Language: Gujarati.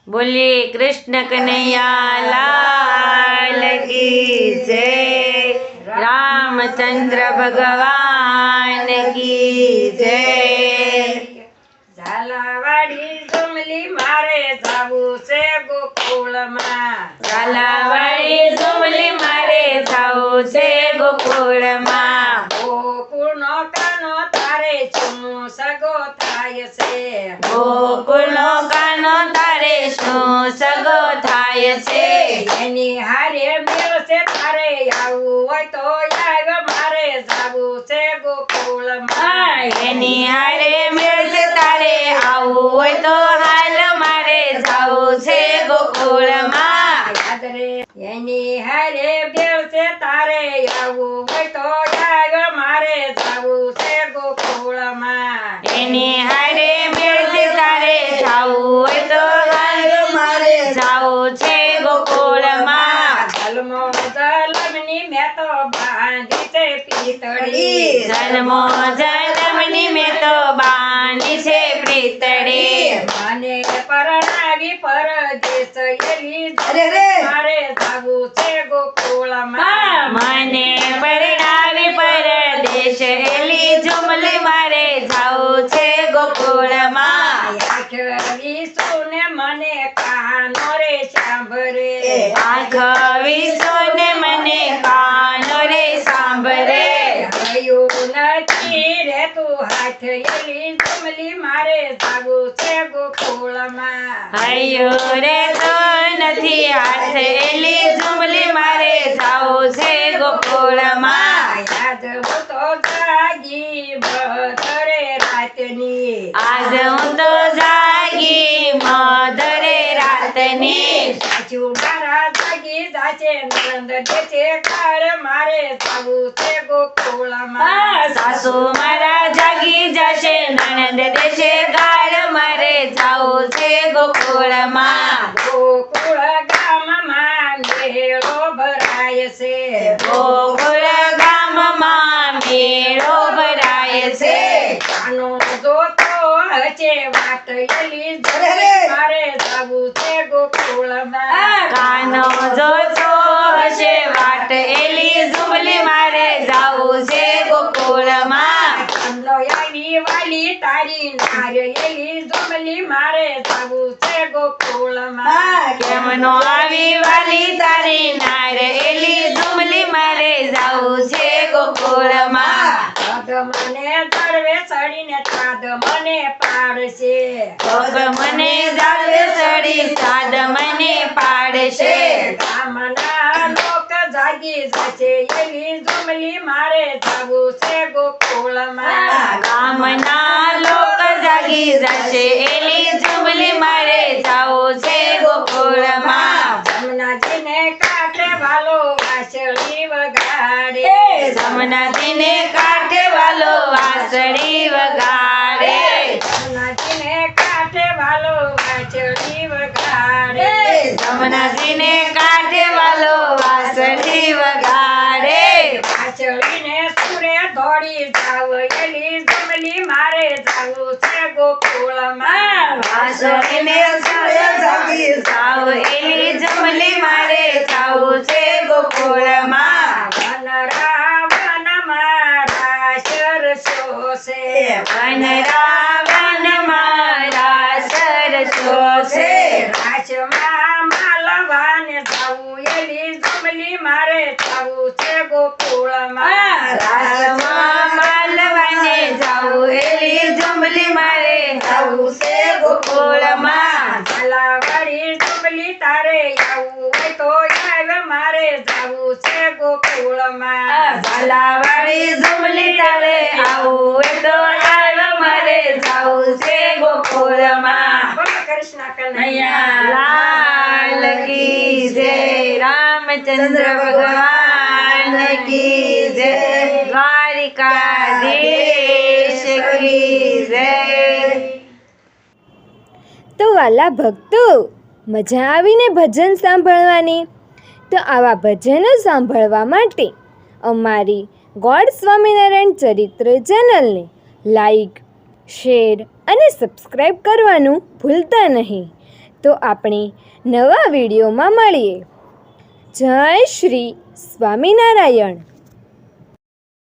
बोलिए कृष्ण कन्हैया लाल की जय। रामचंद्र भगवान की जय। ઝાલાવાડી ઝુમલી મારે જાવું છે ગોકુળમાં. ઝાલાવાડી ઝુમલી મારે જાવું છે ગોકુળમાં. ગોકુળનો કાનો તારે શું સગો થાય છે. ગોકુળનો કાનો તારે શું સગો થાય છે. એની હારે મેળશે તારે આવું હોય તો આવ મારે જાવું છે ગોકુળમાં. એની હારે મેળશે તારે આવું હોય તો હાલ મારે જાવું છે ગોકુળમાં. યાદ રે એની હારે મેળશે તારે આવું હોય તો આવ મારે જાવું છે ગોકુળમાં. એની હારે મેળશે તારે જાવું હોય તો હાલ મારે જાવું છે ગોકુળમાં. જલમો જલમની મેં તો બાંધી છે પિતળી. જન્મો જન્મની મેં તો બાંધી છે પ્રીતળી. મને પરણાવી પરદેશ એલી મારે જાવું છે ગોકુળમાં. મને પરણાવી પરદેશ એલી ઝુમલી મારે જાવું છે ગોકુળમાં. આખરી સુને મને કાનો રે સાંભળે. આંખ વિસોને મને કાનો રે સાંભળે. હયું નથી રે તું હાથ એલી ઝુમલી મારે જાવું છે ગોકુળમાં. હૈયો રે તો નથી હાથ એલી ઝુમલી મારે જાવું છે ગોકુળમાં. યાદ હું તો જાગી બદરે રાતની. આજ હું તો જાગી મધરે રાતની. સાચું મારા જાગી જાશે નંદ દેશે કાળ મારે જાવું છે ગોકુળમાં. સાસુ મારા જાગી જશે નણંદ દેશે ગાળ મારે જાવું છે ગોકુળમાં. ગોકુળ ગામમાં મેળો ભરાય છે. ગોકુળ ગામમાં મેળો ભરાય છે. કાનો જોતો હશે વાટ એલી ઝુમલી મારે જાવું છે ગોકુળમાં. કાનો જોતો હશે વાટ એલી ઝુમલી મારે જાવું છે ગોકુળમાં. કાનો આવી વાલી તારી નાર એલી ઝુમલી મારે જાવું છે ગોકુળમાં. કેમ નો આવી વાલી તારી નાર એલી ઝુમલી મારે જાવું છે ગોકુળમાં. પગ મને તળવે ચડીને તાદ મને પાડશે. પગ મને જાવે ચડી સાદ મને પાડશે. ગામના લોક જાગી જશે એલી ઝુમલી મારે જાવું છે ગોકુળમાં. ગામના લોક જાગી જશે એલી ઝુમલી મારે જાવું છે ગોકુળમાં. જમનાજીને કાંઠે વાલો વાંસળી વગાડે. જમનાજીને કાંઠે વાલો વાંસળી વગાડે. જમનાજીને કાંઠે વાલો વાંસળી વગાડે. જમનાજીને કાંઠે વાલો વાંસળી વગાડે. વાંસળીને સુરે દોડી જાવ એલી ઝુમલી મારે જાવું છે ગોકુળમાં. વાંસળીને સુરે જાગી જાવ એલી ઝુમલી મારે જાવું છે ગોકુળમાં. વન રાવણ મારા સરસો છે. વન રાવણ મારા સરસો છે. રાજમાં માલવાને જાવું એલી ઝુમલી મારે જાવું છે ગોકુળમાં. રાજમાં માલવાને જાવું એલી ઝુમલી મારે જાવું છે ગોકુળમાં. ઝાલાવાડી ઝુમલી તારે આવું હોય તો આવ મારે જાવું છે ગોકુળમાં. ઝાલાવાડી ઝુમલી તારે આવું હોય તો આવ મારે જાવું છે ગોકુળમાં. બોલો કૃષ્ણ કનૈયા લાલ કી જય. રામચંદ્ર ભગવાન કી જય. દ્વારિકાધીશ કી જય. તો વાલા ભક્તો, મજા આવીને ભજન સાંભળવાની. તો આવા ભજનો સાંભળવા માટે અમારી ગોડ સ્વામિનારાયણ ચરિત્ર ચેનલને લાઈક, શેર અને સબસ્ક્રાઈબ કરવાનું ભૂલતા નહીં. તો આપણે નવા વિડીયોમાં મળીએ. જય શ્રી સ્વામિનારાયણ.